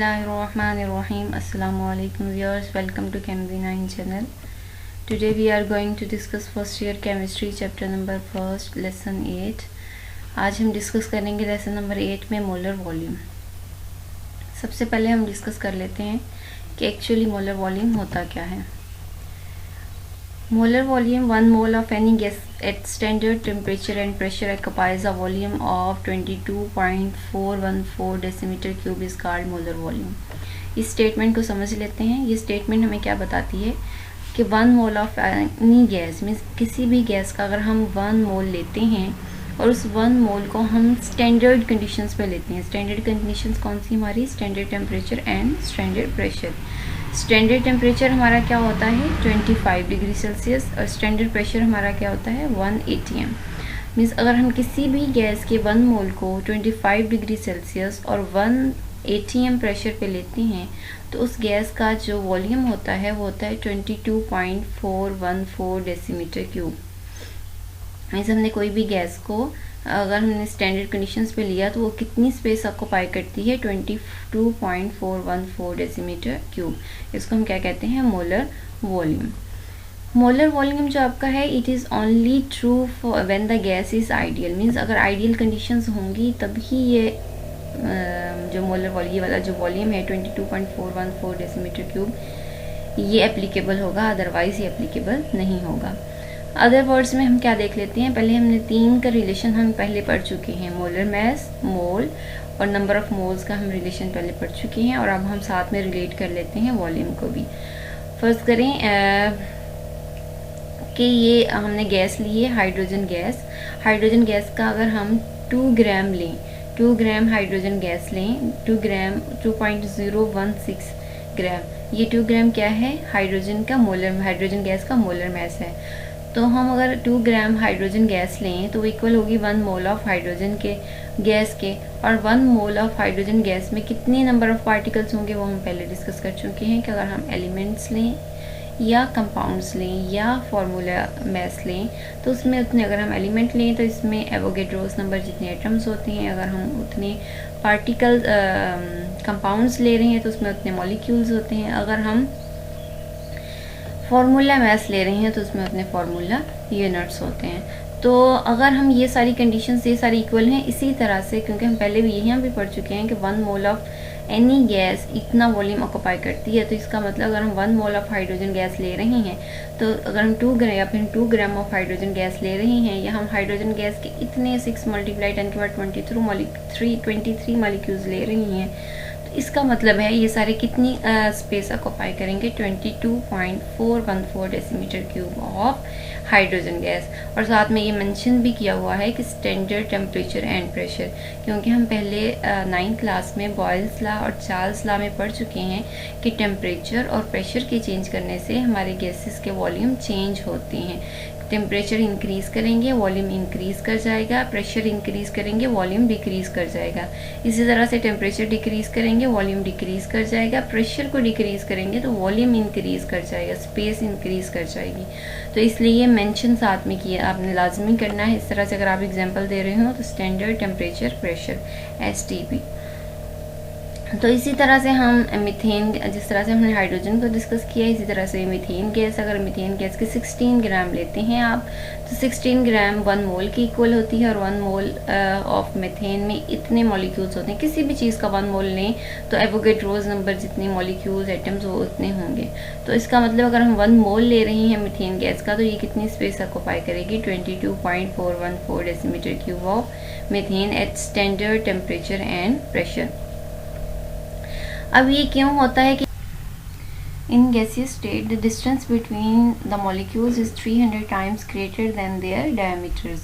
Bismillahirrahmanirrahim. Assalamu alaikum viewers. Welcome to Chem9 channel. Today we are going to discuss first year chemistry chapter number first lesson 8. आज हम discuss करेंगे lesson number 8 में molar volume. सबसे पहले हम discuss कर लेते हैं कि एक्चुअली मोलर वॉल्यूम होता क्या है। Molar volume, 1 mole of any gas at standard temperature and pressure occupies a volume of 22.414 decimeter cube is called molar volume. इस स्टेटमेंट को समझ लेते हैं। ये स्टेटमेंट हमें क्या बताती है कि 1 mole of any gas means किसी भी गैस का अगर हम 1 मोल लेते हैं और उस 1 मोल को हम स्टैंडर्ड कंडीशंस पे लेते हैं। स्टैंडर्ड कंडीशंस कौन सी हमारी? Standard temperature and standard pressure. Standard temperature हमारा क्या होता है 25 डिग्री सेल्सियस और स्टैंडर्ड प्रेशर हमारा क्या होता है 1 atm। मीन्स अगर हम किसी भी गैस के 1 मोल को 25 डिग्री सेल्सियस और 1 atm प्रेशर पे लेते हैं तो उस गैस का जो वॉल्यूम होता है वो होता है 22.414 डेसीमीटर क्यूब। मीन्स हमने कोई भी गैस को अगर हमने स्टैंडर्ड कंडीशंस पे लिया तो वो कितनी स्पेस ऑक्यूपाई करती है 22.414 डेसीमीटर क्यूब। इसको हम क्या कहते हैं? Molar volume. मोलर वॉल्यूम जो आपका है it is only true for when the gas is ideal. Means अगर आइडियल कंडीशंस होंगी तभी ये जो मोलर वॉल्यूम वाला जो वॉल्यूम है 22.414 डेसीमीटर क्यूब ये एप्लीकेबल होगा, अदरवाइज ये एप्लीकेबल नहीं होगा। अदर वर्ड्स में हम क्या देख लेते हैं, पहले हमने 3 का रिलेशन हम पहले पढ़ चुके हैं, मोलर मैस, मोल और नंबर ऑफ मोल्स का हम रिलेशन पहले पढ़ चुके हैं और अब हम साथ में रिलेट कर लेते हैं वॉल्यूम को भी। फर्स्ट करें कि ये हमने गैस ली है हाइड्रोजन गैस। हाइड्रोजन गैस का अगर हम 2 ग्राम लें, 2 ग्राम हाइड्रोजन गैस लें, 2 ग्राम 2.016 ग्राम, ये 2 ग्राम क्या है? हाइड्रोजन का मोलर, हाइड्रोजन गैस का मोलर मैस है। तो हम अगर 2 ग्राम हाइड्रोजन गैस लें तो इक्वल होगी 1 मोल ऑफ हाइड्रोजन के गैस के, और 1 मोल ऑफ हाइड्रोजन गैस में कितने नंबर ऑफ पार्टिकल्स होंगे वो हम पहले डिस्कस कर चुके हैं कि अगर हम एलिमेंट्स लें या कंपाउंड्स लें या फार्मूला मैस लें तो उसमें उतने, अगर हम एलिमेंट लें तो इसमें एवोगेड्रोस नंबर जितने एटम्स होते हैं, अगर हम उतने पार्टिकल कंपाउंड्स ले रहे हैं तो उसमें उतने मॉलिक्यूल्स होते हैं, अगर हम फार्मूला मैस ले रहे हैं तो उसमें उतने फार्मूला यूनिट्स होते हैं। तो अगर हम ये सारी कंडीशंस ये सारी इक्वल हैं, इसी तरह से क्योंकि हम पहले भी यहाँ भी पढ़ चुके हैं कि 1 मोल ऑफ एनी गैस इतना वॉल्यूम ऑक्यूपाई करती है, तो इसका मतलब अगर हम 1 मोल ऑफ हाइड्रोजन गैस ले रहे हैं तो अगर हम 2 ग्राम या फिर 2 ग्राम ऑफ हाइड्रोजन गैस ले रहे हैं या हम हाइड्रोजन गैस के इतने 6 × 10⁻23 मॉलिक्यूल्स ले रही हैं तो इसका मतलब है ये सारे कितनी स्पेस ऑक्यूपाई करेंगे 22.414 decimetre cube of hydrogen gas. और साथ में ये मेंशन भी किया हुआ है कि स्टैंडर्ड टेम्परेचर एंड प्रेशर, क्योंकि हम पहले 9th क्लास में बॉयल्स लॉ और चार्ल्स लॉ में पढ़ चुके हैं कि टेम्परेचर और प्रेशर के चेंज करने से हमारे गैसेस के वॉल्यूम चेंज होते हैं। टेम्परेचर इंक्रीज़ करेंगे वॉल्यूम इंक्रीज़ कर जाएगा, प्रेशर इंक्रीज़ करेंगे वॉल्यूम डिक्रीज़ कर जाएगा। इसी तरह से टेम्परेचर डिक्रीज़ करेंगे वॉल्यूम डिक्रीज़ कर जाएगा, प्रेशर को डिक्रीज़ करेंगे तो वॉल्यूम इंक्रीज़ कर जाएगा, स्पेस इंक्रीज़ कर जाएगी। तो इसलिए ये मेंशन साथ में किया आपने लाजमी करना है। इस तरह से अगर आप एग्जांपल दे रहे हो तो स्टैंडर्ड टेम्परेचर प्रेशर STP। तो इसी तरह से हम मीथेन, जिस तरह से हमने हाइड्रोजन को डिस्कस किया, इसी तरह से मीथेन गैस, अगर मीथेन गैस के 16 ग्राम लेते हैं आप तो 16 ग्राम 1 मोल की इक्वल होती है और 1 मोल ऑफ मीथेन में इतने मॉलिक्यूल्स होते हैं। किसी भी चीज़ का 1 मोल लें तो एवोगेड्रोस नंबर जितने मॉलिक्यूल्स एटम्स वो उतने होंगे। तो इसका मतलब अगर हम 1 मोल ले रहे हैं मीथेन गैस का तो ये कितनी स्पेस ऑक्यूपाई करेगी 22.414 decimetre cube of methane at standard temperature and pressure. अब ये क्यों होता है कि इन gaseous state the distance between the molecules is 300 times greater than their diameters।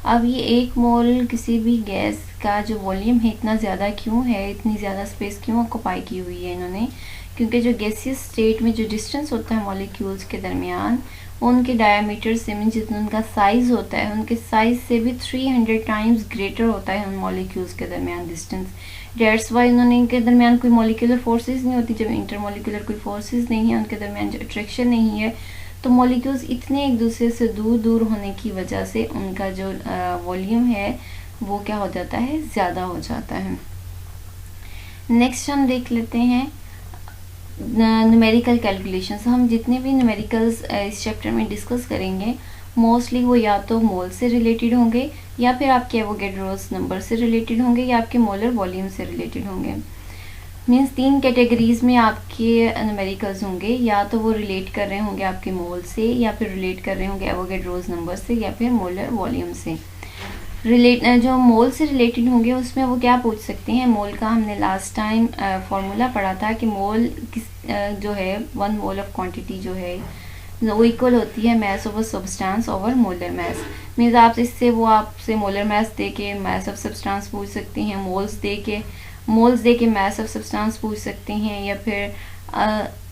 अब ये 1 मोल किसी भी गैस का जो वॉल्यूम है इतना ज़्यादा क्यों है, इतनी ज़्यादा स्पेस क्यों ऑक्यूपाई की हुई है इन्होंने? क्योंकि जो गैसियस स्टेट में जो डिस्टेंस होता है मॉलिक्यूल्स के दरमियान उनके डायमीटर से, मीन जितना उनका साइज़ होता है उनके साइज़ से भी 300 टाइम्स ग्रेटर होता है उन मॉलिक्यूल्स के दरमियान डिस्टेंस। डेट्स वाई उन्होंने इनके दरमियान कोई मॉलिक्यूलर फोर्सेस नहीं होती। जब इंटरमॉलिक्यूलर कोई फोर्सेस नहीं है, उनके दरमियान जो अट्रैक्शन नहीं है, तो मॉलिक्यूल्स इतने एक दूसरे से दूर दूर होने की वजह से उनका जो वॉल्यूम है वो क्या हो जाता है, ज़्यादा हो जाता है। नेक्स्ट हम देख लेते हैं न्यूमेरिकल कैलकुलेशंस। हम जितने भी न्यूमेरिकल्स इस चैप्टर में डिस्कस करेंगे मोस्टली वो या तो मोल से रिलेटेड होंगे, या फिर आपके एवोगैड्रोस नंबर से रिलेटेड होंगे, या आपके मोलर वॉल्यूम से रिलेटेड होंगे। मीन्स 3 कैटेगरीज में आपके न्यूमेरिकल्स होंगे, या तो वो रिलेट कर रहे होंगे आपके मोल से, या फिर रिलेट कर रहे होंगे एवोगैड्रोस नंबर से, या फिर मोलर वॉल्यूम से। जो मोल से रिलेटेड होंगे उसमें वो क्या पूछ सकते हैं, मोल का हमने लास्ट टाइम फॉर्मूला पढ़ा था कि मोल जो है 1 मोल ऑफ क्वांटिटी जो है वो इक्वल होती है mass of substance over molar mass. Means आप इससे वो आपसे मोलर मास दे के मास ऑफ सब्सटेंस पूछ सकते हैं, मोल्स दे के मास ऑफ सब्सटेंस पूछ सकते हैं, या फिर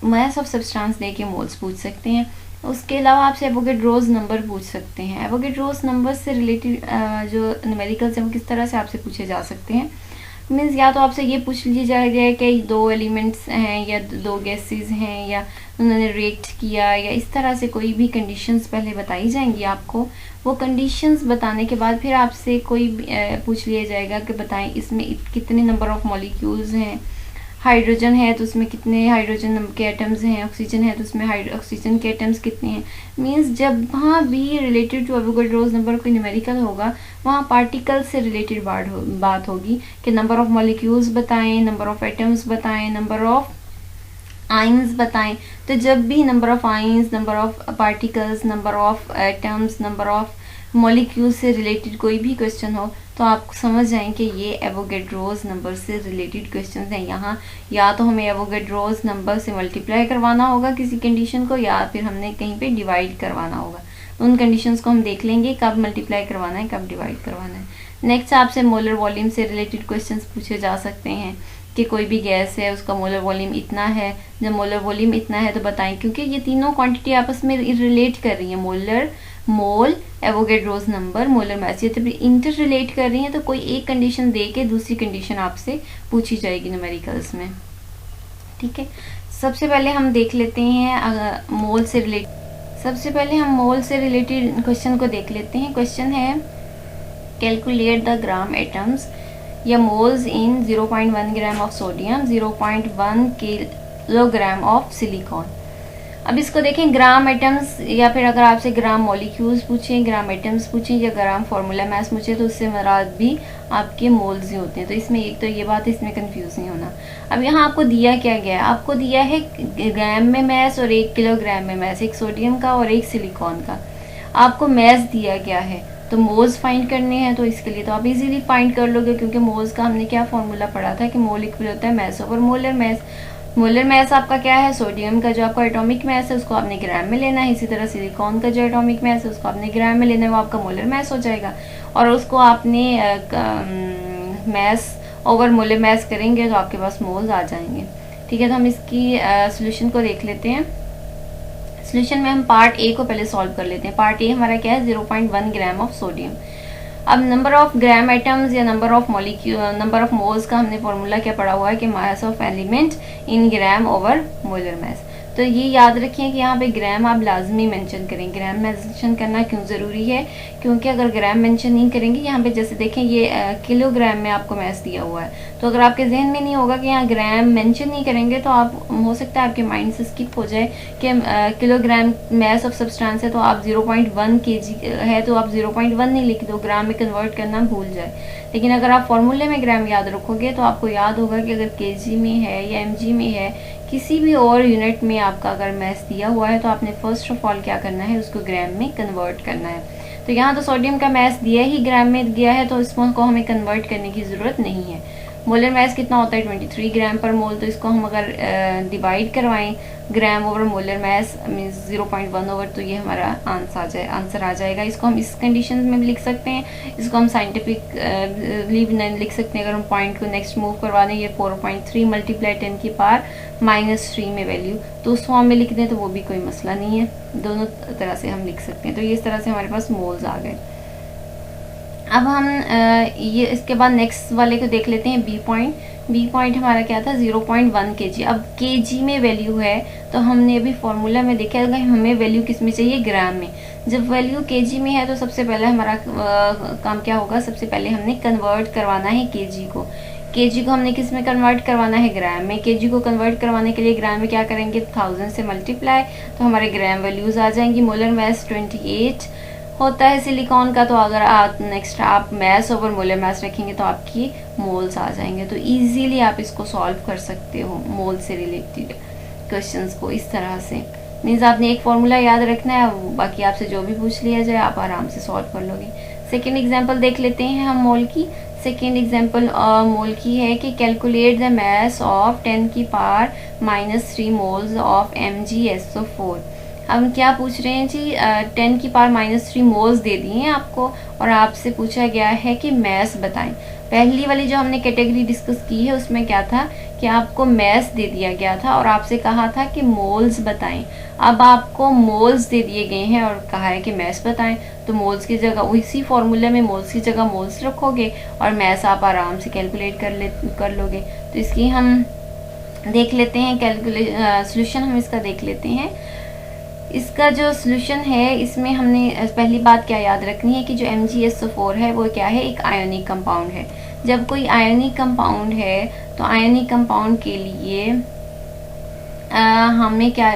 मास ऑफ सब्सटेंस दे के मोल्स पूछ सकते हैं। उसके अलावा आपसे एवोगैड्रोस नंबर पूछ सकते हैं। एवोगैड्रोस नंबर से रिलेटेड जो न्यूमेरिकल्स हैं वो किस तरह से आपसे पूछे जा सकते हैं। मीन्स या तो आपसे ये पूछ लीजिए जाएगा कि 2 एलिमेंट्स हैं या 2 गैसेस हैं, या उन्होंने रिएक्ट किया, या इस तरह से कोई भी कंडीशंस पहले बताई जाएंगी आपको। वो कंडीशंस बताने के बाद फिर आपसे कोई पूछ लिया जाएगा कि बताएं इसमें कितने नंबर ऑफ मॉलिक्यूल्स हैं। हाइड्रोजन है तो उसमें कितने हाइड्रोजन के एटम्स हैं, ऑक्सीजन है तो उसमें ऑक्सीजन के एटम्स कितने हैं। मींस जब वहाँ भी रिलेटेड टू एवोगैड्रोस नंबर कोई न्यूमेरिकल होगा वहाँ पार्टिकल से रिलेटेड बात होगी कि नंबर ऑफ मॉलिक्यूल्स बताएं, नंबर ऑफ एटम्स बताएं, नंबर ऑफ आइंस बताएं। तो जब भी number of ions, number of particles, number of atoms, number of molecule से रिलेटेड कोई भी क्वेश्चन हो तो आप समझ जाएं कि ये एवोगैड्रोस नंबर से रिलेटेड क्वेश्चन हैं। यहाँ या तो हमें एवोगैड्रोस नंबर से मल्टीप्लाई करवाना होगा किसी कंडीशन को, या फिर हमने कहीं पे डिवाइड करवाना होगा। उन कंडीशंस को हम देख लेंगे कब मल्टीप्लाई करवाना है, कब डिवाइड करवाना है। नेक्स्ट आपसे मोलर वॉल्यूम से रिलेटेड क्वेश्चंस पूछे जा सकते हैं कि कोई भी गैस है उसका मोलर वॉल्यूम इतना है। जब मोलर वॉल्यूम इतना है तो बताएं, क्योंकि ये तीनों क्वांटिटी आपस में रिलेट कर रही हैं, मोल, एवोगैड्रोस नंबर, मोलर मास, ये तो इंटर रिलेट कर रही हैं। तो कोई एक कंडीशन दे के दूसरी कंडीशन आपसे पूछी जाएगी न्यूमेरिकल्स में। ठीक है, सबसे पहले हम देख लेते हैं मोल से रिलेटेड क्वेश्चन को देख लेते हैं। क्वेश्चन है कैलकुलेट द ग्राम एटम्स या moles in 0.1 gram of sodium, 0.1 kilogram of silicon. अब इसको देखें, ग्राम एटम्स, या फिर अगर आपसे ग्राम मॉलिक्यूल्स पूछें, ग्राम एटम्स पूछें, या ग्राम फार्मूला मास पूछे तो उससे मुराद भी आपके मोल्स ही होते हैं। तो इसमें एक तो ये बात है, इसमें कंफ्यूज नहीं होना। अब यहाँ आपको दिया क्या गया है, आपको दिया है ग्राम में मास और 1 किलोग्राम में मास, एक सोडियम का और एक सिलिकॉन का आपको मास दिया गया है। तो मोल्स फाइंड करने हैं, तो इसके लिए तो आप इजीली फाइंड कर लोगे, क्योंकि मोल्स का हमने क्या फॉर्मूला पढ़ा था कि मोल इक्वल होता है मास ओवर मोलर मास। मोलर मास आपका क्या है, सोडियम का जो आपका एटॉमिक मास है उसको आपने ग्राम में लेना है। इसी तरह सिलिकॉन का जो एटॉमिक मास है उसको आपने ग्राम में लेना है, वो आपका मोलर मास हो जाएगा। और उसको आपने मास ओवर मोलर मास करेंगे तो आपके पास मोल्स आ जाएंगे। ठीक है, तो हम इसकी सोल्यूशन को देख लेते हैं। सोल्यूशन में हम पार्ट ए को पहले सॉल्व कर लेते हैं। पार्ट ए हमारा क्या है, 0.1 ग्राम ऑफ सोडियम। अब नंबर ऑफ ग्राम एटम्स या नंबर ऑफ मोल्स का हमने फॉर्मूला क्या पढ़ा हुआ है कि mass of element in gram over molar मास। तो ये याद रखिए कि यहाँ पे ग्राम आप लाजमी मेंशन करें। ग्राम मेंशन करना क्यों ज़रूरी है, क्योंकि अगर ग्राम मेंशन नहीं करेंगे, यहाँ पे जैसे देखें ये किलोग्राम में आपको मास दिया हुआ है, तो अगर आपके जहन में नहीं होगा कि यहाँ ग्राम मेंशन नहीं करेंगे तो आप हो सकता है आपके माइंड से स्किप हो जाए कि किलोग्राम मास ऑफ सब्सटेंस है तो आप 0.1 kg है तो आप 0.1 नहीं लिख दो, ग्राम में कन्वर्ट करना भूल जाए। लेकिन अगर आप फॉर्मूले में ग्राम याद रखोगे तो आपको याद होगा कि अगर kg में है या mg में है, किसी भी और यूनिट में आपका अगर मास दिया हुआ है तो आपने फर्स्ट ऑफ ऑल क्या करना है, उसको ग्राम में कन्वर्ट करना है। तो यहाँ तो सोडियम का मास दिया ही ग्राम में दिया है, तो इसको हमें कन्वर्ट करने की ज़रूरत नहीं है। मोलर मास कितना होता है, 23 ग्राम पर मोल। तो इसको हम अगर डिवाइड करवाएं gram over molar mass means 0.1 over, तो ये हमारा आंसर आ जाएगा। इसको हम इस कंडीशन में भी लिख सकते हैं, इसको हम साइंटिफिकली भी लिख सकते हैं। अगर हम पॉइंट को नेक्स्ट मूव करवा दें, ये 4.3 मल्टीप्लाई 10 की पावर -3 में वैल्यू, तो उस फॉर्म में लिख दें तो वो भी कोई मसला नहीं है, दोनों तरह से हम लिख सकते हैं। तो ये इस तरह से हमारे पास मोल्स आ गए। अब हम ये इसके बाद नेक्स्ट वाले को देख लेते हैं, बी पॉइंट हमारा क्या था, 0.1 kg। अब kg में वैल्यू है तो हमने अभी फॉर्मूला में देखा है हमें वैल्यू किस में चाहिए, ग्राम में। जब वैल्यू kg में है तो सबसे पहले हमारा काम क्या होगा, सबसे पहले हमने कन्वर्ट करवाना है kg को। केजी को हमने किस में कन्वर्ट करवाना है, ग्राम में। केजी को कन्वर्ट करवाने के लिए ग्राम में क्या करेंगे, 1000 से मल्टीप्लाई, तो हमारे ग्राम वैल्यूज़ आ जाएंगी। मोलर मास 28 होता है सिलिकॉन का, तो अगर आप नेक्स्ट आप मास ओवर मोलर मास रखेंगे तो आपकी मोल्स आ जाएंगे। तो इजीली आप इसको सॉल्व कर सकते हो मोल से रिलेटेड क्वेश्चंस को इस तरह से। मीन्स आपने एक फॉर्मूला याद रखना है, बाकी आपसे जो भी पूछ लिया जाए आप आराम से सॉल्व कर लोगे। सेकेंड एग्जाम्पल देख लेते हैं हम मोल की। सेकेंड एग्जाम्पल मोल की है कि कैलकुलेट द मास ऑफ 10 की पावर -3 मोल्स ऑफ MgSO4। हम क्या पूछ रहे हैं जी, 10 की पावर -3 मोल्स दे दिए हैं आपको और आपसे पूछा गया है कि मास बताएं। पहली वाली जो हमने कैटेगरी डिस्कस की है उसमें क्या था कि आपको मास दे दिया गया था और आपसे कहा था कि मोल्स बताएं। अब आपको मोल्स दे दिए गए हैं और कहा है कि मास बताएं, तो मोल्स की जगह उसी फॉर्मूले में मोल्स की जगह मोल्स रखोगे और मास आप आराम से कैलकुलेट कर लोगे। तो इसकी हम देख लेते हैं सोल्यूशन हम इसका देख लेते हैं। इसका जो सोल्यूशन है इसमें हमने पहली बात क्या याद रखनी है कि जो MgSO4 है वो क्या है, एक आयोनिक कंपाउंड है। जब कोई आयोनिक कंपाउंड है तो आयोनिक कंपाउंड के लिए हमें क्या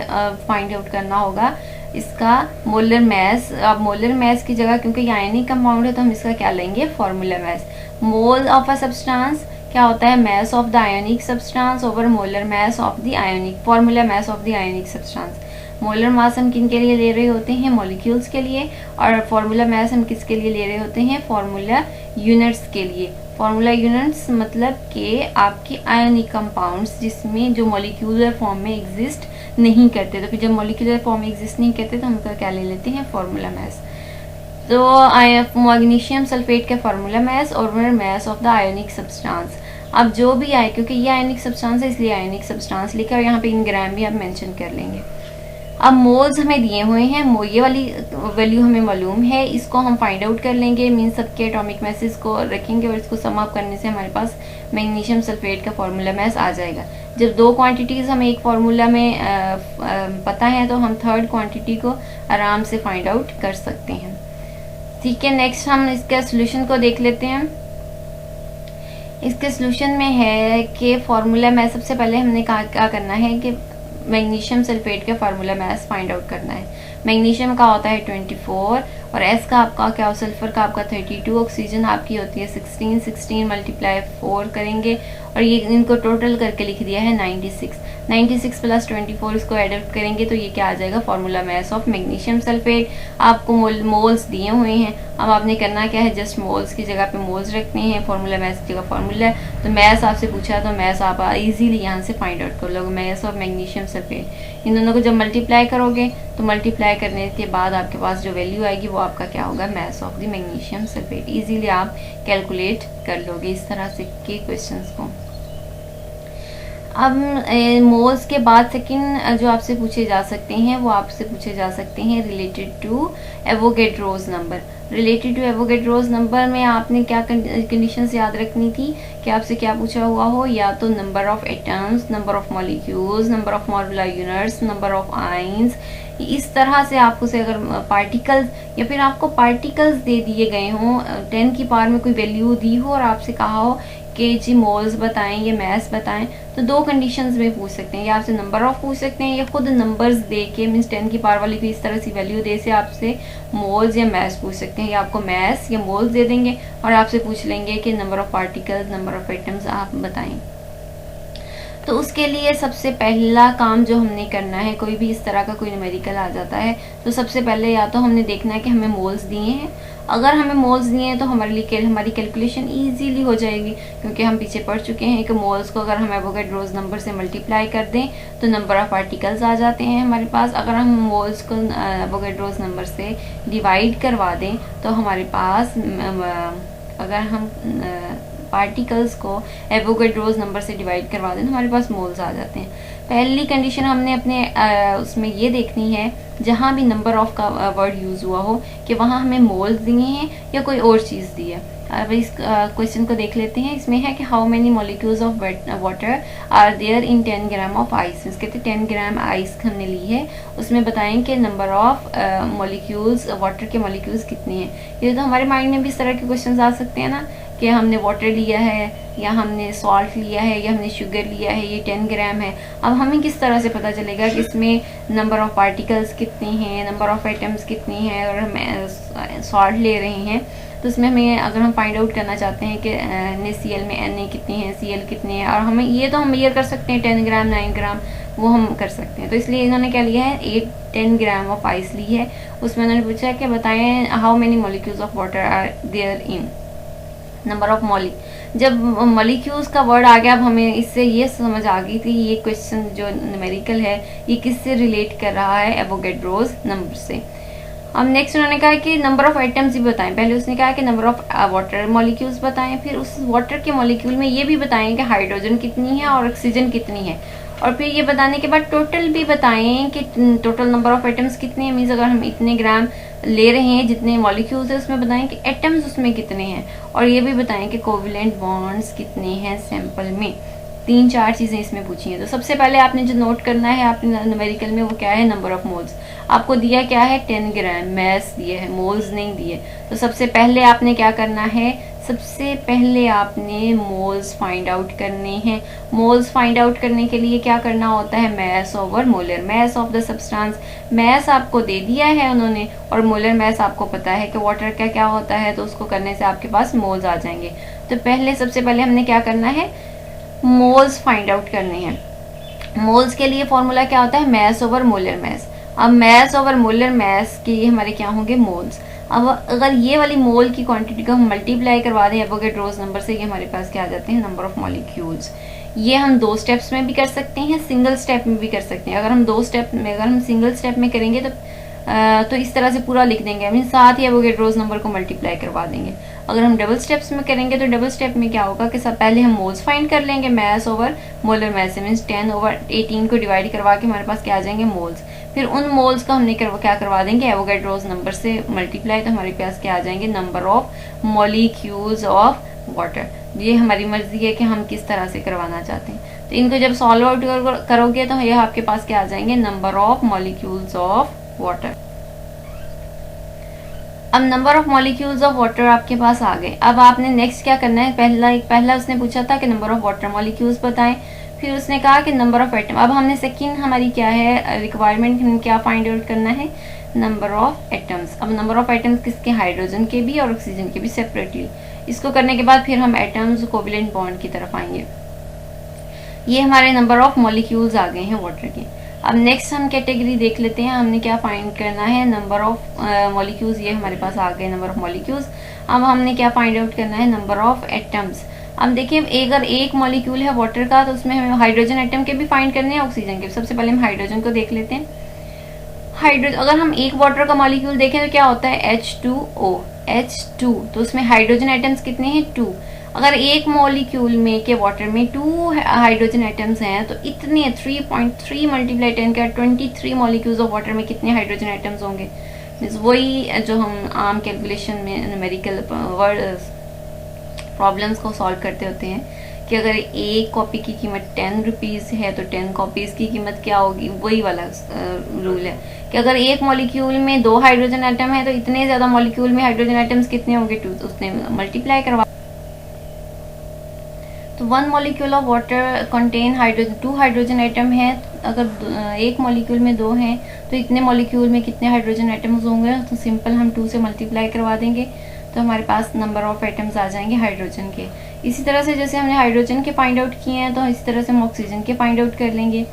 फाइंड आउट करना होगा, इसका मोलर मास। अब मोलर मास की जगह क्योंकि ये आयोनिक कंपाउंड है तो हम इसका क्या लेंगे, formula mass. Mole of a substance क्या होता है, mass of the ionic substance over molar mass of the ionic, formula mass of the ionic substance. Molar mass हम किन के लिए ले रहे होते हैं, मॉलिक्यूल्स के लिए, और फॉर्मूला मास हम किसके लिए ले रहे होते हैं, फॉर्मूला यूनिट्स के लिए। फॉर्मूला यूनिट्स मतलब कि आपके आयोनिक कंपाउंड्स जिसमें जो मॉलिक्यूलर फॉर्म में एग्जिस्ट नहीं करते, तो फिर जब मॉलिक्यूलर फॉर्म में एग्जिस्ट नहीं करते तो हम उसका क्या ले लेते हैं, फॉर्मूला मास। तो मैग्नीशियम सल्फेट का फॉर्मूला मास और mass of the ionic substance. अब जो भी आए, क्योंकि ये आयोनिक सब्सटेंस है इसलिए आयोनिक सब्सटेंस लिखा और यहाँ पे इन ग्राम भी आप मेंशन कर लेंगे। अब मोल्स हमें दिए हुए हैं, ये वाली वैल्यू हमें मालूम है, इसको हम फाइंड आउट कर लेंगे। मीन्स सबके एटॉमिक मासेस को रखेंगे और इसको सम अप करने से हमारे पास मैग्नीशियम सल्फेट का फॉर्मूला मास आ जाएगा। जब दो क्वांटिटीज़ हमें एक फार्मूला में पता है तो हम थर्ड क्वांटिटी को आराम से फाइंड आउट कर सकते हैं। ठीक है, नेक्स्ट हम इसका सोल्यूशन को देख लेते हैं। इसके सोल्यूशन में है कि फॉर्मूला मास, सबसे पहले हमने क्या करना है कि मैग्नीशियम सल्फेट का फार्मूला मास फाइंड आउट करना है। मैग्नीशियम का होता है 24 और एस का आपका क्या, सल्फर का आपका 32, ऑक्सीजन आपकी होती है 16 मल्टीप्लाई 4 करेंगे और ये इनको टोटल करके लिख दिया है 96 प्लस 24 इसको एडप्ट करेंगे तो ये क्या आ जाएगा, formula mass of magnesium sulphate. आपको मोल्स दिए हुए हैं, अब आपने करना क्या है, जस्ट मोल्स की जगह पे मोल्स रखने हैं, फार्मूला मास की जगह फार्मूला। तो मास आपसे पूछा तो मास आप इजीली यहाँ से फाइंड आउट कर लोगे, मास ऑफ मैग्नीशियम सल्फेट। इन दोनों को जब मल्टीप्लाई करोगे तो मल्टीप्लाई करने के बाद आपके पास जो वैल्यू आएगी वो आपका क्या होगा, mass of the magnesium sulphate. Easily आप कैलकुलेट कर लोगे इस तरह से के क्वेश्चंस को। अब मोल्स के बाद सेकंड जो आपसे पूछे जा सकते हैं वो आपसे पूछे जा सकते हैं related to Avogadro's number. Related to Avogadro's number में आपने क्या कंडीशंस याद रखनी थी कि आपसे क्या पूछा हुआ हो, या तो number of atoms, number of molecules, number of molecular units, number of ions. इस तरह से आपको से अगर पार्टिकल्स या फिर आपको पार्टिकल्स दे दिए गए हों, 10 की पावर में कोई वैल्यू दी हो और आपसे कहा हो कि जी मोल्स बताएं या मास बताएं, तो दो कंडीशंस में पूछ सकते हैं, या आपसे नंबर ऑफ पूछ सकते हैं या खुद नंबर्स दे के, मीन्स 10 की पावर वाली को इस तरह से वैल्यू दे से आपसे मोल्स या मास पूछ सकते हैं, या आपको मास या मोल्स दे देंगे और आपसे पूछ लेंगे कि number of particles, number of atoms आप बताएं। तो उसके लिए सबसे पहला काम जो हमने करना है, कोई भी इस तरह का कोई न्यूमेरिकल आ जाता है तो सबसे पहले या तो हमने देखना है कि हमें मोल्स दिए हैं। अगर हमें मोल्स दिए हैं तो हमारे लिए हमारी कैलकुलेशन इजीली हो जाएगी, क्योंकि हम पीछे पढ़ चुके हैं कि मोल्स को अगर हम एवोगैड्रोस नंबर से मल्टीप्लाई कर दें तो नंबर ऑफ पार्टिकल्स आ जाते हैं हमारे पास। अगर हम मोल्स को एवोगैड्रोस नंबर से डिवाइड करवा दें तो हमारे पास, अगर हम पार्टिकल्स को एवोगैड्रोस नंबर से डिवाइड करवा दें तो हमारे पास मोल्स आ जाते हैं। पहली कंडीशन हमने अपने उसमें ये देखनी है जहाँ भी नंबर ऑफ का वर्ड यूज़ हुआ हो कि वहाँ हमें मोल्स दिए हैं या कोई और चीज़ दी है। अब इस क्वेश्चन को देख लेते हैं। इसमें है कि how many molecules of water are there in 10 gram of ice. कहते हैं 10 ग्राम आइस हमने ली है, उसमें बताएं कि नंबर ऑफ मॉलिक्यूल्स, वाटर के मॉलिक्यूल्स कितने हैं। ये तो हमारे माइंड में भी इस तरह के क्वेश्चन आ सकते हैं ना कि हमने वाटर लिया है या हमने सॉल्ट लिया है या हमने शुगर लिया है, ये 10 ग्राम है। अब हमें किस तरह से पता चलेगा कि इसमें नंबर ऑफ़ पार्टिकल्स कितनी हैं, नंबर ऑफ़ एटम्स कितनी हैं, और हम सॉल्ट ले रहे हैं तो इसमें हमें, अगर हम फाइंड आउट करना चाहते हैं कि NaCl में Na कितनी है, Cl कितनी है, और हमें ये तो हम मेजर कर सकते हैं 10 ग्राम 9 ग्राम, वो हम कर सकते हैं। तो इसलिए इन्होंने क्या लिया है, 10 ग्राम ऑफ आइस ली है। उसमें उन्होंने पूछा कि बताएं how many molecules of water are there in number of जब मॉलिक्यूल्स का वर्ड आ गया, अब हमें इससे ये समझ आ गई थी ये क्वेश्चन जो न्यूमेरिकल है ये किससे रिलेट कर रहा है, एवोगैड्रोस नंबर से। अब नेक्स्ट उन्होंने कहा कि नंबर ऑफ आइटम्स ही बताएं। पहले उसने कहा कि नंबर ऑफ वाटर मॉलिक्यूल्स बताएं, फिर उस वाटर के मॉलिक्यूल में ये भी बताएं कि हाइड्रोजन कितनी है और ऑक्सीजन कितनी है, और फिर ये बताने के बाद टोटल भी बताएं कि टोटल नंबर ऑफ एटम्स कितने हैं। मीन्स अगर हम इतने ग्राम ले रहे हैं, जितने मॉलिक्यूल्स है उसमें बताएं कि एटम्स उसमें कितने हैं, और ये भी बताएं कि कोवलेंट बॉन्ड्स कितने हैं सैंपल में। 3-4 चीज़ें इसमें पूछी हैं। तो सबसे पहले आपने जो नोट करना है आपने न्यूमेरिकल में, वो क्या है, नंबर ऑफ मोल्स। आपको दिया क्या है, 10 ग्राम, मैस दिए है, मोल्स नहीं दिए। तो सबसे पहले आपने क्या करना है, सबसे पहले आपने मोल्स फाइंड आउट करने हैं। मोल्स फाइंड आउट करने के लिए क्या करना होता है, mass over molar, mass of the substance. Mass आपको दे दिया है उन्होंने, और मोलर मैस आपको पता है कि वाटर का क्या होता है, तो उसको करने से आपके पास मोल्स आ जाएंगे। तो पहले सबसे पहले हमने क्या करना है, मोल्स फाइंड आउट करने हैं। मोल्स के लिए फॉर्मूला क्या होता है, मैस ओवर मोलर मैस। अब मैस ओवर मोलर मैस के ये हमारे क्या होंगे, मोल्स। अब अगर ये वाली मोल की क्वांटिटी को हम मल्टीप्लाई करवा दें एवोगैड्रोस नंबर से, ये हमारे पास क्या आ जाते हैं, नंबर ऑफ मॉलिक्यूल्स। ये हम 2 स्टेप्स में भी कर सकते हैं, सिंगल स्टेप में भी कर सकते हैं। अगर हम 2 स्टेप में, अगर हम सिंगल स्टेप में करेंगे तो इस तरह से पूरा लिख देंगे, मीन साथ ही एवोगैड्रोस नंबर को मल्टीप्लाई करवा देंगे। अगर हम डबल स्टेप्स में करेंगे तो डबल स्टेप में क्या होगा कि सब पहले हम मोल्स फाइंड कर लेंगे, mass over molar mass, means 10 over 18 को डिवाइड करवा के हमारे पास क्या आ जाएंगे, मोल्स। फिर उन मोल्स का हमने क्या करवा देंगे, एवोगैड्रोस नंबर से मल्टीप्लाई, तो हमारे पास क्या आ जाएंगे, number of molecules of water. ये हमारी मर्जी है कि हम किस तरह से करवाना चाहते हैं। तो इनको जब सॉल्व आउट करोगे तो ये आपके पास क्या आ जाएंगे, number of molecules of water. अब number of molecules of water आपके पास आ गए। अब आपने नेक्स्ट क्या करना है, पहला उसने पूछा था कि नंबर ऑफ वाटर मॉलिक्यूल्स बताएं, फिर उसने कहा कि नंबर ऑफ एटम। अब हमने सेकंड हमारी क्या है रिक्वायरमेंट, हमें क्या फाइंड आउट करना है, नंबर ऑफ एटम्स। अब नंबर ऑफ एटम्स किसके, हाइड्रोजन के भी और ऑक्सीजन के भी सेपरेटली। इसको करने के बाद फिर हम एटम्स कोवलेंट बॉन्ड की तरफ आएंगे। ये हमारे नंबर ऑफ मॉलिक्यूल्स आ गए हैं वाटर के। अब नेक्स्ट हम कैटेगरी देख लेते हैं, हमने क्या फाइंड करना है, नंबर ऑफ मॉलिक्यूल्स। ये हमारे पास आ गए नंबर ऑफ मॉलिक्यूल्स। अब हमने क्या फाइंड आउट करना है, नंबर ऑफ एटम्स। अब देखिए अगर एक मॉलिक्यूल है वाटर का तो उसमें हमें हाइड्रोजन एटम के भी फाइंड करने हैं, ऑक्सीजन के। सबसे पहले हम हाइड्रोजन को देख लेते हैं। हाइड्रोजन, अगर हम एक वाटर का मॉलिक्यूल देखें तो क्या होता है, H2O, H2, तो उसमें हाइड्रोजन एटम्स कितने हैं, 2। अगर एक मॉलिक्यूल में के वाटर में 2 हाइड्रोजन एटम्स हैं तो इतने 3.3 मल्टीप्लाई 10 का 23 मॉलिक्यूल्स ऑफ वाटर में कितने हाइड्रोजन एटम्स होंगे। मीन्स वही जो हम आम कैलकुलेशन में न्यूमेरिकल प्रॉब्लम्स को सॉल्व करते होते हैं कि अगर एक कॉपी की कीमत 10 रुपीज़ है तो 10 कॉपीज़ की कीमत क्या होगी, वही वाला रूल है कि अगर एक मॉलिक्यूल में 2 हाइड्रोजन एटम है तो इतने ज़्यादा मॉलिक्यूल में हाइड्रोजन एटम्स कितने होंगे, 2, तो उसने मल्टीप्लाई करवा। तो 1 molecule of water contain hydrogen, 2 hydrogen atom है। अगर एक मॉलिक्यूल में 2 हैं तो इतने मॉलिक्यूल में कितने हाइड्रोजन एटम्स होंगे, तो सिंपल हम 2 से मल्टीप्लाई करवा देंगे तो हमारे पास नंबर ऑफ एटम्स आ जाएंगे हाइड्रोजन के। इसी तरह से जैसे हमने हाइड्रोजन के फाइंड आउट किए हैं तो इसी तरह से हम ऑक्सीजन के फाइंड आउट कर लेंगे।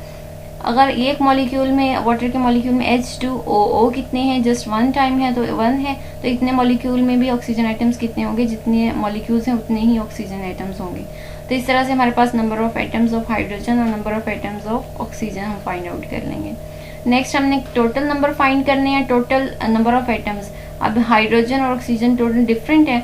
अगर एक मॉलिक्यूल में, वाटर के मॉलिक्यूल में H2O कितने हैं, जस्ट 1 टाइम है तो 1 है, तो इतने मॉलिक्यूल में भी ऑक्सीजन एटम्स कितने होंगे, जितने मॉलिक्यूल्स हैं उतने ही ऑक्सीजन एटम्स होंगे। तो इस तरह से हमारे पास number of atoms of hydrogen और number of atoms of oxygen हम फाइंड आउट कर लेंगे। नेक्स्ट हमने टोटल नंबर फाइंड करने हैं, टोटल नंबर ऑफ एटम्स। अब हाइड्रोजन और ऑक्सीजन टोटल डिफरेंट है,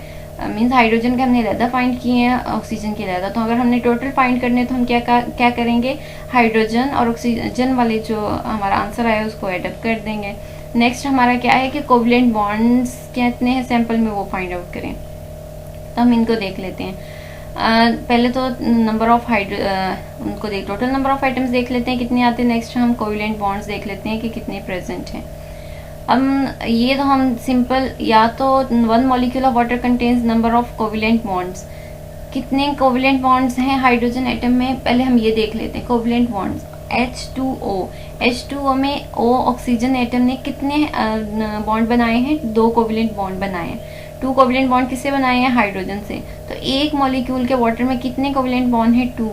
मीन्स हाइड्रोजन के हमने अलहदा फाइंड किए हैं, ऑक्सीजन के अलहदा। तो अगर हमने टोटल फाइंड करने तो हम क्या करेंगे, हाइड्रोजन और ऑक्सीजन वाले जो हमारा आंसर आया उसको एडअप कर देंगे। नेक्स्ट हमारा क्या है कि कोवलेंट बॉन्ड्स कितने हैं सैंपल में, वो फाइंड आउट करें। तो हम इनको देख लेते हैं। पहले तो नंबर ऑफ उनको टोटल नंबर ऑफ आइटम्स देख लेते हैं कितने आते हैं। नेक्स्ट हम कोवलेंट बॉन्ड्स देख लेते हैं कि कितने प्रेजेंट हैं। ये तो हम सिंपल, या तो 1 molecule of water contains number of covalent bonds, कितने कोवेलेंट बॉन्ड्स हैं हाइड्रोजन एटम में, पहले हम ये देख लेते हैं। कोवेलेंट बॉन्ड्स H2O में O ऑक्सीजन एटम ने कितने बॉन्ड बनाए हैं, 2 कोवेलेंट बॉन्ड बनाए हैं। 2 कोवेलेंट बॉन्ड किससे बनाए हैं, हाइड्रोजन से। तो एक मॉलिक्यूल के वाटर में कितने कोवेलेंट बॉन्ड हैं, 2।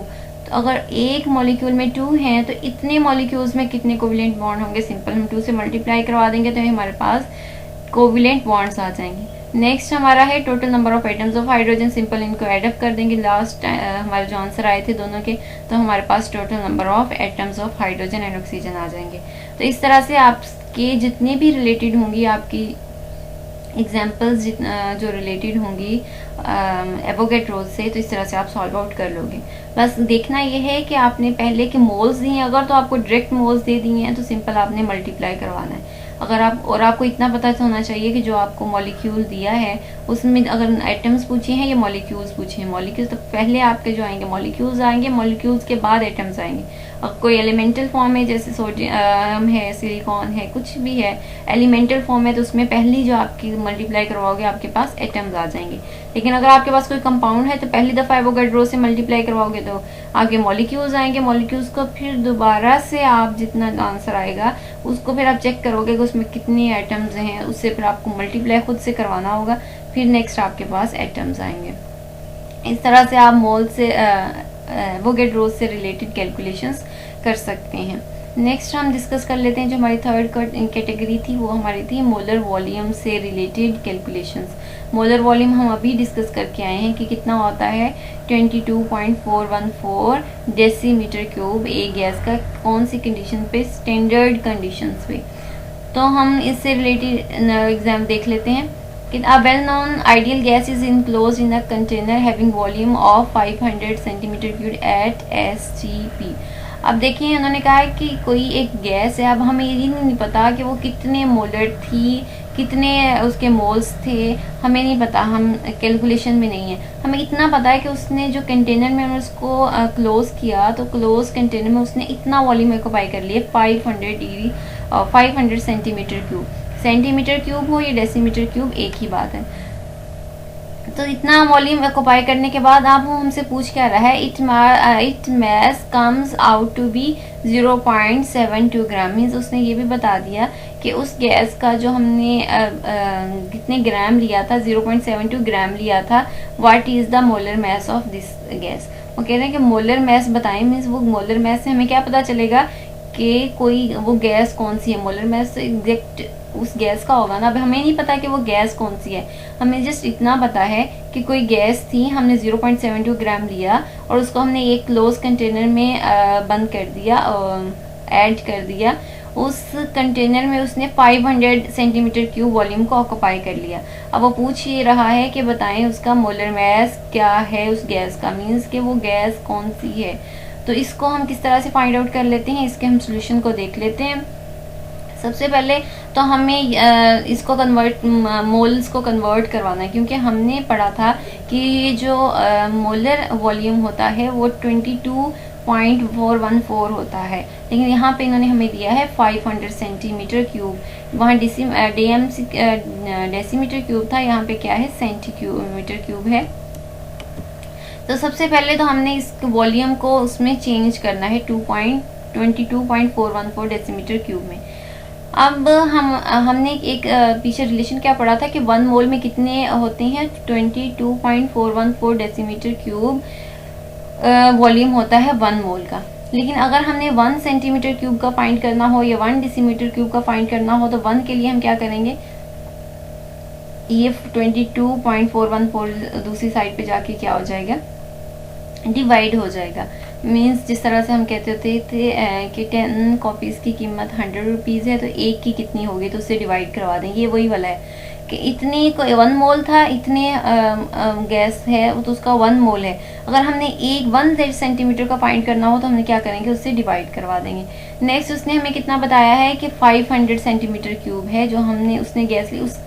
तो अगर एक मॉलिक्यूल में 2 हैं तो इतने मॉलिक्यूल्स में कितने कोवेलेंट बॉन्ड होंगे, सिंपल हम 2 से मल्टीप्लाई करवा देंगे तो हमारे पास कोवेलेंट बॉन्ड्स आ जाएंगे। नेक्स्ट हमारा है total number of atoms of hydrogen, simple इनको एड अप कर देंगे, लास्ट हमारे जो आंसर आए थे दोनों के, तो हमारे पास total number of atoms of hydrogen and oxygen आ जाएंगे। तो इस तरह से आपके जितने भी रिलेटेड होंगी आपकी एग्जाम्पल्स जो रिलेटेड होंगी एवोगैड्रो से, तो इस तरह से आप सॉल्व आउट कर लोगे। बस देखना ये है कि आपने पहले के मोल्स दिए हैं, अगर तो आपको डायरेक्ट मोल्स दे दिए हैं तो सिंपल आपने मल्टीप्लाई करवाना है। अगर आपको इतना पता होना चाहिए कि जो आपको मॉलिक्यूल दिया है उसमें अगर एटम्स पूछे हैं या मॉलिक्यूल्स पूछे हैं, मॉलिक्यूल्स तो पहले आपके जो आएंगे मॉलिक्यूल्स आएंगे, मॉलिक्यूल्स के बाद एटम्स आएंगे। अब कोई एलिमेंटल फॉर्म है जैसे सोडियम है, सिलिकॉन है, कुछ भी है एलिमेंटल फॉर्म है, तो उसमें पहली जो आपकी मल्टीप्लाई करवाओगे आपके पास एटम्स आ जाएंगे। लेकिन अगर आपके पास कोई कंपाउंड है तो पहली दफ़ा एवोगैड्रो से मल्टीप्लाई करवाओगे तो आपके मॉलिक्यूल्स आएंगे, मॉलिक्यूल्स को फिर दोबारा से आप जितना आंसर आएगा उसको फिर आप चेक करोगे कि उसमें कितने एटम्स हैं, उससे फिर आपको मल्टीप्लाई खुद से करवाना होगा, फिर नेक्स्ट आपके पास एटम्स आएंगे। इस तरह से आप मोल से एवोगैड्रो से रिलेटेड कैलकुलेशंस कर सकते हैं। नेक्स्ट हम डिस्कस कर लेते हैं जो हमारी थर्ड कैटेगरी थी, वो हमारी थी मोलर वॉल्यूम से रिलेटेड कैलकुलेशंस। मोलर वॉल्यूम हम अभी डिस्कस करके आए हैं कि कितना होता है 22.414 डेसीमीटर क्यूब एक गैस का, कौन सी कंडीशन पे, स्टैंडर्ड कंडीशंस पे। तो हम इससे रिलेटेड एग्जाम देख लेते हैं कि a well-known ideal gas is enclosed in a container having volume of 500 centimeter cubed at SGP। अब देखिए उन्होंने कहा है कि कोई एक गैस है, अब हमें ये नहीं पता कि वो कितने मोलर थी, कितने उसके मोल्स थे, हमें नहीं पता, हम कैलकुलेशन में नहीं है। हमें इतना पता है कि उसने जो कंटेनर में उसको क्लोज किया तो क्लोज कंटेनर में उसने इतना वॉल्यूम ऑक्यूपाई कर लिया 500 सेंटीमीटर क्यूब। सेंटीमीटर क्यूब हो या डेसीमीटर क्यूब एक ही बात है। तो इतना वॉल्यूम ऑक्यूपाई करने के बाद आप वो हमसे पूछ क्या रहा है, it mass comes out to be 0.72 gram. Means उसने ये भी बता दिया कि उस गैस का जो हमने कितने ग्राम लिया था, 0.72 ग्राम लिया था। What is the molar mass of this gas. वो कह रहे हैं कि मोलर मैस बताएं। मीन्स वो मोलर मैस से हमें क्या पता चलेगा कि कोई वो गैस कौन सी है। मोलर मैस एग्जैक्ट उस गैस का होगा ना। अब हमें नहीं पता कि वो गैस कौन सी है, हमें जस्ट इतना पता है कि कोई गैस थी, हमने 0.72 ग्राम लिया और उसको हमने एक क्लोज कंटेनर में बंद कर दिया, ऐड कर दिया। उस कंटेनर में उसने 500 सेंटीमीटर क्यूब वॉल्यूम को ऑक्यूपाई कर लिया। अब वो पूछ ही रहा है कि बताएं उसका मोलर मैस क्या है उस गैस का, मीन्स कि वो गैस कौन सी है। तो इसको हम किस तरह से फाइंड आउट कर लेते हैं, इसके हम सोल्यूशन को देख लेते हैं। सबसे पहले तो हमें इसको मोल्स को कन्वर्ट करवाना है, क्योंकि हमने पढ़ा था कि जो मोलर वॉल्यूम होता है वो 22.414 होता है, लेकिन यहाँ पे इन्होंने हमें दिया है 500 सेंटीमीटर क्यूब। वहाँ डेसीमीटर क्यूब था, यहाँ पे क्या है सेंटीमीटर क्यूब है। तो सबसे पहले तो हमने इस वॉल्यूम को उसमें चेंज करना है 22.414 डेसीमीटर क्यूब में। अब हमने एक पीछे रिलेशन क्या पढ़ा था कि 1 मोल में कितने होते हैं, 22.414 डेसीमीटर क्यूब वॉल्यूम होता है 1 मोल का। लेकिन अगर हमने 1 सेंटीमीटर क्यूब का फाइंड करना हो या 1 डेसीमीटर क्यूब का फाइंड करना हो तो 1 के लिए हम क्या करेंगे, ये 22.414 दूसरी साइड पे जाके क्या हो जाएगा, डिवाइड हो जाएगा। मीन्स जिस तरह से हम कहते होते थे कि 10 कॉपीज़ की कीमत 100 रुपीज़ है तो एक की कितनी होगी, तो उससे डिवाइड करवा देंगे। ये वही वाला है कि इतनी 1 मोल था, इतने गैस है तो उसका 1 मोल है। अगर हमने 1 सेंटीमीटर का फाइंड करना हो तो हमने क्या करेंगे, उससे डिवाइड करवा देंगे। नेक्स्ट उसने हमें कितना बताया है कि 500 सेंटीमीटर क्यूब है जो हमने उसने गैस ली, इस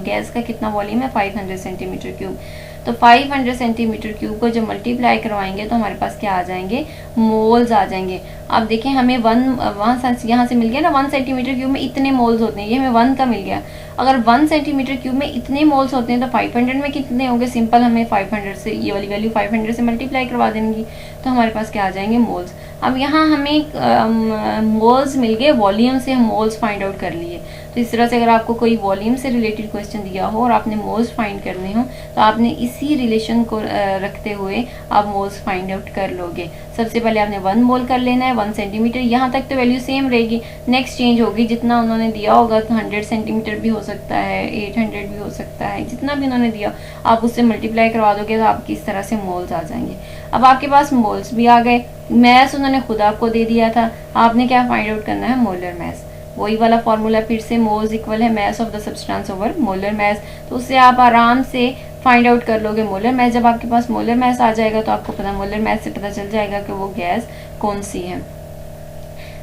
गैस का कितना वॉल्यूम है 500 सेंटीमीटर क्यूब। तो 500 सेंटीमीटर क्यूब को जब मल्टीप्लाई करवाएंगे तो हमारे पास क्या आ जाएंगे, मोल्स आ जाएंगे। अब देखें हमें यहाँ से मिल गया ना 1 सेंटीमीटर क्यूब में इतने मोल्स होते हैं, ये हमें 1 का मिल गया। अगर 1 सेंटीमीटर क्यूब में इतने मोल्स होते हैं तो 500 में कितने होंगे, सिंपल हमें 500 से ये वाली वैल्यू 500 से मल्टीप्लाई करवा देंगी तो हमारे पास क्या आ जाएंगे, मोल्स। अब यहाँ हमें मोल्स मिल गए, वॉल्यूम से हम मोल्स फाइंड आउट कर लिए। तो इस तरह से अगर आपको कोई वॉल्यूम से रिलेटेड क्वेश्चन दिया हो और आपने मोल्स फाइंड करने हो तो आपने इसी रिलेशन को रखते हुए आप मोल्स फाइंड आउट कर लोगे। सबसे पहले आपने 1 मोल कर लेना है, 1 सेंटीमीटर, यहाँ तक तो वैल्यू सेम रहेगी, नेक्स्ट चेंज होगी, जितना उन्होंने दिया होगा तो 100 सेंटीमीटर भी हो सकता है, 800 भी हो सकता है, जितना भी उन्होंने दिया आप उससे मल्टीप्लाई करवा दोगे तो आपकी इस तरह से मोल्स आ जाएंगे। अब आपके पास मोल्स भी आ गए, मैस उन्होंने खुद आपको दे दिया था, आपने क्या फाइंड आउट करना है, मोलर मैस। वही वाला फॉर्मूला फिर से, मोल्स इक्वल है mess of the substance over molar mess, तो उससे आप आराम से फाइंड आउट कर लोगे मोलर मैस। जब आपके पास मोलर मैस आ जाएगा तो आपको पता, मोलर मैस से पता चल जाएगा कि वो गैस कौन सी है।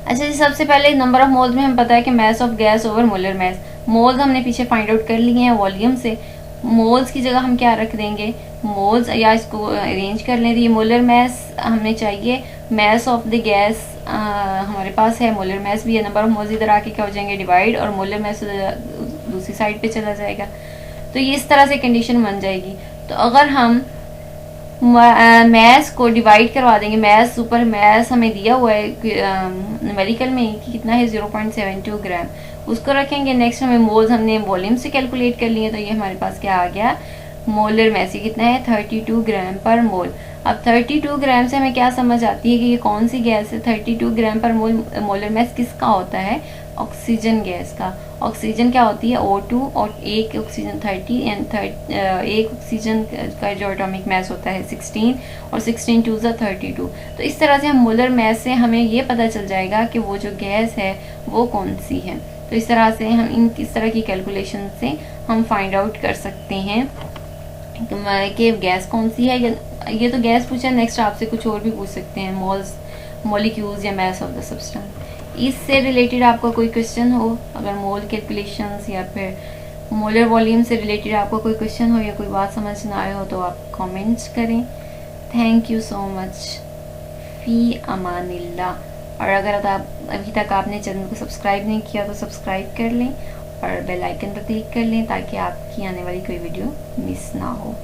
अच्छा जी, सबसे पहले नंबर ऑफ मोल्स में हमें पता है कि mass of gas over molar mess. Moles हमने पीछे फाइंड आउट कर लिए हैं वॉल्यूम से, मोल्स की जगह हम क्या रख देंगे, मोल्स, या इसको अरेंज कर लें। ये मोलर मैस हमें चाहिए, मैस ऑफ द गैस हमारे पास है, मोलर मैस भी है, नंबर ऑफ मोल्स इधर आके क्या हो जाएंगे, डिवाइड, और मोलर मैस दूसरी साइड पे चला जाएगा। तो ये इस तरह से कंडीशन बन जाएगी। तो अगर हम मैस को डिवाइड करवा देंगे, मैस ऊपर मैस हमें दिया हुआ है न्यूमेरिकल में कि कितना है 0.72 ग्राम, उसको रखेंगे। नेक्स्ट हमें मोल्स हमने वॉल्यूम से कैलकुलेट कर लिए, तो ये हमारे पास क्या आ गया, मोलर मैस कितना है 32 ग्राम पर मोल। अब 32 ग्राम से हमें क्या समझ आती है कि ये कौन सी गैस है। 32 ग्राम पर मोल मोलर मैस किसका होता है, ऑक्सीजन गैस का। ऑक्सीजन क्या होती है, O2, और एक ऑक्सीजन 30 एंड एक ऑक्सीजन का जो एटॉमिक मैस होता है 16, और 16 2 32। तो इस तरह से हम मोलर मैस से हमें ये पता चल जाएगा कि वो जो गैस है वो कौन सी है। तो इस तरह से हम इस तरह की कैलकुलेशन से हम फाइंड आउट कर सकते हैं कि गैस कौन सी है। ये तो गैस पूछा, नेक्स्ट आपसे कुछ और भी पूछ सकते हैं, मोल्स, मॉलिक्यूल्स या मैस ऑफ द सब्सटेंस। इससे रिलेटेड आपका कोई क्वेश्चन हो, अगर मोल कैलकुलेशंस या फिर मोलर वॉल्यूम से रिलेटेड आपको कोई क्वेश्चन हो या कोई बात समझ ना आए हो तो आप कमेंट्स करें। थैंक यू सो मच, फी अमानिल्लाह। और अगर आप अभी तक आपने चैनल को सब्सक्राइब नहीं किया तो सब्सक्राइब कर लें और बेल आइकन पर क्लिक कर लें ताकि आपकी आने वाली कोई वीडियो मिस ना हो।